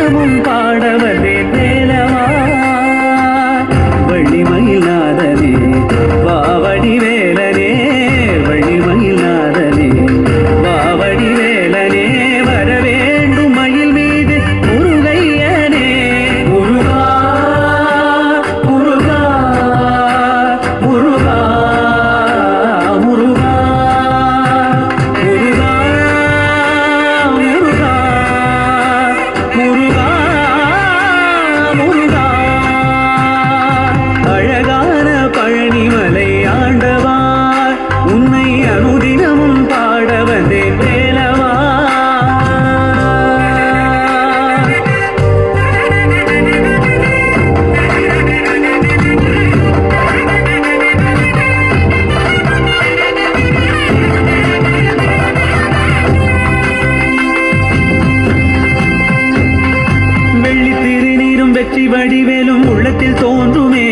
அனுதினமும் பாட வந்தேன் வேலவா. வள்ளிமயில்நாதனே வாவடி வேலனே, வள்ளிமயில்நாதனே வாவடி வேலனே, வர வேண்டும் மயில் மீது முருகையனே. முருகா முருகா முருகா முருகா முருகா முருகா முருகா முருகா. அழகான பழனிமலை ஆண்டவா, உன்னை அனுதினமும் பாட வந்தேன் வேலவா. வெள்ளி திருநீரும் வெற்றி வடிவேலும் உள்ளத்தில் தோன்றுமே.